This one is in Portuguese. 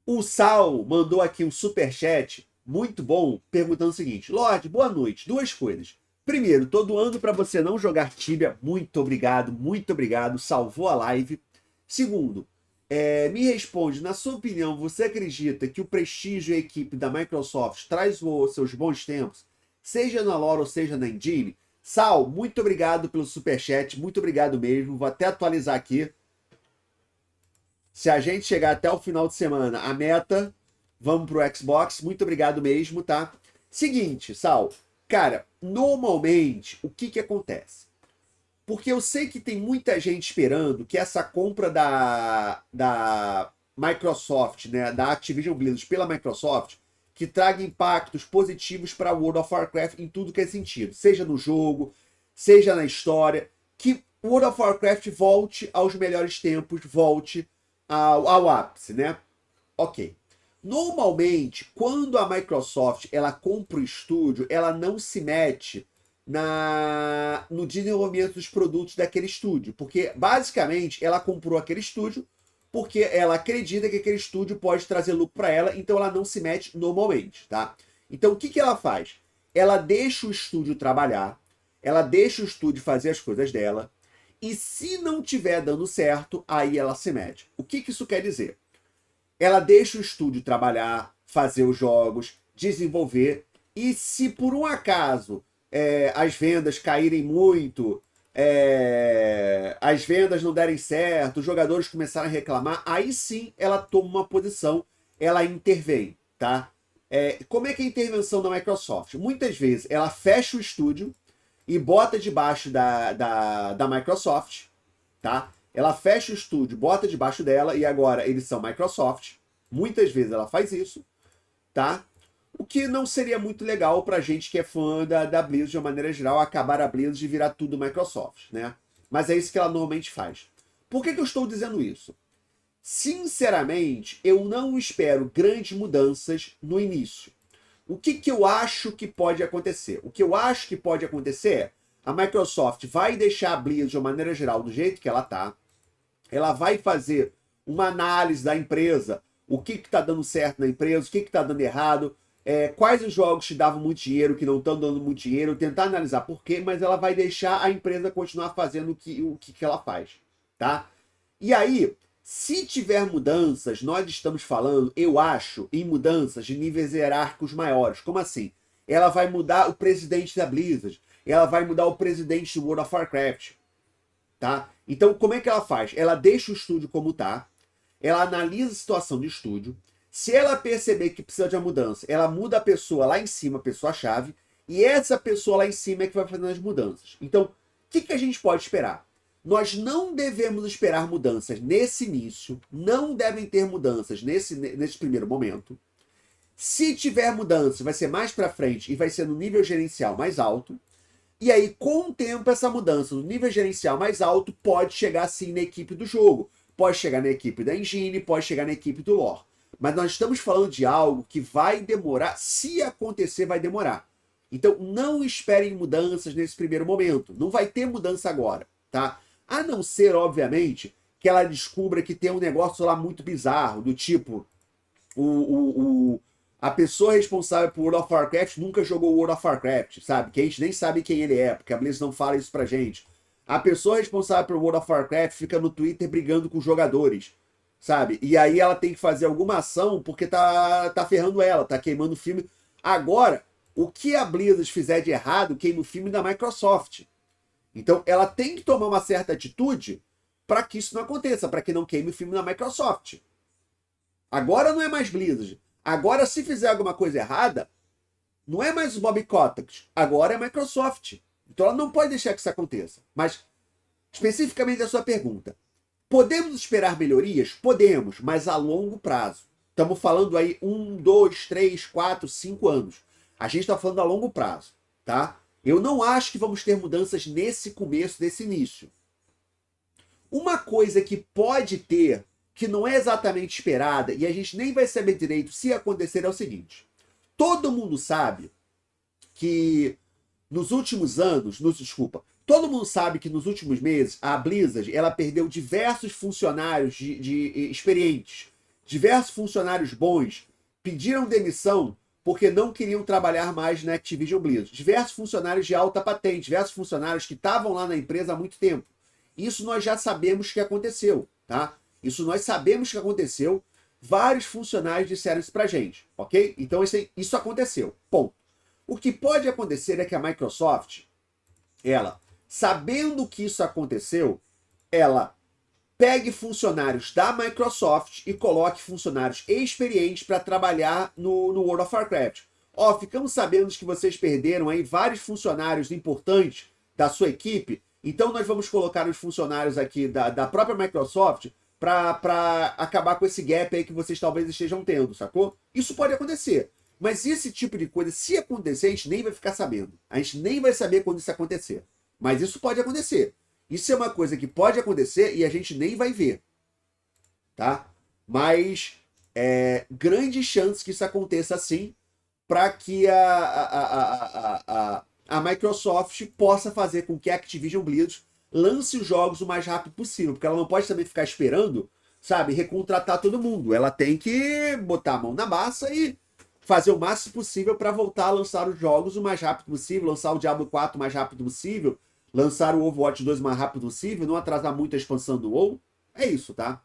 O Sal mandou aqui um superchat muito bom, perguntando o seguinte: Lorde, boa noite. Duas coisas. Primeiro, tô doando para você não jogar Tibia. Muito obrigado. Salvou a live. Segundo, me responde, na sua opinião, você acredita que o prestígio e a equipe da Microsoft traz os seus bons tempos, seja na lore ou seja na engine? Sal, muito obrigado pelo superchat, muito obrigado mesmo. Vou até atualizar aqui. Se a gente chegar até o final de semana, a meta, vamos pro Xbox. Muito obrigado mesmo, tá? Seguinte, Sal, cara, normalmente, o que acontece? Porque eu sei que tem muita gente esperando que essa compra da Microsoft, né, da Activision Blizzard pela Microsoft, que traga impactos positivos para World of Warcraft em tudo que é sentido, seja no jogo, seja na história, que World of Warcraft volte aos melhores tempos, volte ao ápice, né? Ok. Normalmente, quando a Microsoft ela compra o estúdio, ela não se mete no desenvolvimento dos produtos daquele estúdio, porque basicamente ela comprou aquele estúdio porque ela acredita que aquele estúdio pode trazer lucro para ela, então ela não se mete normalmente, tá? Então o que ela faz? Ela deixa o estúdio trabalhar, ela deixa o estúdio fazer as coisas dela, e se não tiver dando certo, aí ela se mete. O que isso quer dizer? Ela deixa o estúdio trabalhar, fazer os jogos, desenvolver, e se por um acaso as vendas caírem muito, as vendas não derem certo, os jogadores começarem a reclamar, aí sim ela toma uma posição, ela intervém, tá? Como é que é a intervenção da Microsoft? Muitas vezes ela fecha o estúdio e bota debaixo da Microsoft, tá? Ela fecha o estúdio, bota debaixo dela e agora eles são Microsoft. Muitas vezes ela faz isso, tá? O que não seria muito legal pra gente que é fã da Blizzard de uma maneira geral, acabar a Blizzard e virar tudo Microsoft, né? Mas é isso que ela normalmente faz. Por que eu estou dizendo isso? Sinceramente, eu não espero grandes mudanças no início. O que eu acho que pode acontecer? O que eu acho que pode acontecer é a Microsoft vai deixar a Blizzard de uma maneira geral do jeito que ela tá. Ela vai fazer uma análise da empresa, o que está dando certo na empresa, o que está dando errado, quais os jogos te davam muito dinheiro, que não estão dando muito dinheiro, tentar analisar por quê, mas ela vai deixar a empresa continuar fazendo o que ela faz, tá? E aí, se tiver mudanças, nós estamos falando, eu acho, em mudanças de níveis hierárquicos maiores. Como assim? Ela vai mudar o presidente da Blizzard, ela vai mudar o presidente do World of Warcraft, tá? Então, como é que ela faz? Ela deixa o estúdio como tá, ela analisa a situação do estúdio, se ela perceber que precisa de uma mudança, ela muda a pessoa lá em cima, a pessoa-chave, e essa pessoa lá em cima é que vai fazendo as mudanças. Então, o que a gente pode esperar? Nós não devemos esperar mudanças nesse início, não devem ter mudanças nesse primeiro momento. Se tiver mudanças, vai ser mais para frente e vai ser no nível gerencial mais alto. E aí, com o tempo, essa mudança no nível gerencial mais alto pode chegar sim na equipe do jogo, pode chegar na equipe da engine, pode chegar na equipe do lore. Mas nós estamos falando de algo que vai demorar, se acontecer, vai demorar. Então, não esperem mudanças nesse primeiro momento. Não vai ter mudança agora, tá? A não ser, obviamente, que ela descubra que tem um negócio lá muito bizarro, do tipo, a pessoa responsável por World of Warcraft nunca jogou World of Warcraft, sabe? Que a gente nem sabe quem ele é, porque a Blizzard não fala isso pra gente. A pessoa responsável por World of Warcraft fica no Twitter brigando com os jogadores, sabe? E aí ela tem que fazer alguma ação porque tá ferrando ela, tá queimando o filme. Agora, o que a Blizzard fizer de errado queima o filme da Microsoft. Então, ela tem que tomar uma certa atitude para que isso não aconteça, para que não queime o filme da Microsoft. Agora não é mais Blizzard. Agora, se fizer alguma coisa errada, não é mais o Bob Kotick. Agora é a Microsoft. Então, ela não pode deixar que isso aconteça. Mas, especificamente a sua pergunta, podemos esperar melhorias? Podemos, mas a longo prazo. Estamos falando aí 1, 2, 3, 4, 5 anos. A gente está falando a longo prazo, tá? Eu não acho que vamos ter mudanças nesse começo, nesse início. Uma coisa que pode ter, que não é exatamente esperada, e a gente nem vai saber direito se acontecer, é o seguinte. Todo mundo sabe que nos últimos anos, todo mundo sabe que nos últimos meses, a Blizzard, ela perdeu diversos funcionários experientes, Diversos funcionários bons pediram demissão porque não queriam trabalhar mais na Activision Blizzard. Diversos funcionários de alta patente, diversos funcionários que estavam lá na empresa há muito tempo. Isso nós já sabemos que aconteceu, tá? Isso nós sabemos que aconteceu. Vários funcionários disseram isso pra gente, ok? Então isso aconteceu. Ponto. O que pode acontecer é que a Microsoft, ela, sabendo que isso aconteceu, ela pegue funcionários da Microsoft e coloque funcionários experientes para trabalhar no World of Warcraft. Ó, ficamos sabendo que vocês perderam aí vários funcionários importantes da sua equipe, então nós vamos colocar os funcionários aqui da própria Microsoft para acabar com esse gap aí que vocês talvez estejam tendo, sacou? Isso pode acontecer. Mas esse tipo de coisa, se acontecer, a gente nem vai ficar sabendo. A gente nem vai saber quando isso acontecer. Mas isso pode acontecer. Isso é uma coisa que pode acontecer e a gente nem vai ver, tá? Mas grandes chances que isso aconteça assim para que a Microsoft possa fazer com que a Activision Blizzard lance os jogos o mais rápido possível, porque ela não pode também ficar esperando, sabe, recontratar todo mundo. Ela tem que botar a mão na massa e fazer o máximo possível para voltar a lançar os jogos o mais rápido possível, lançar o Diablo 4 o mais rápido possível, lançar o Overwatch 2 o mais rápido possível, não atrasar muito a expansão do WoW. É isso, tá?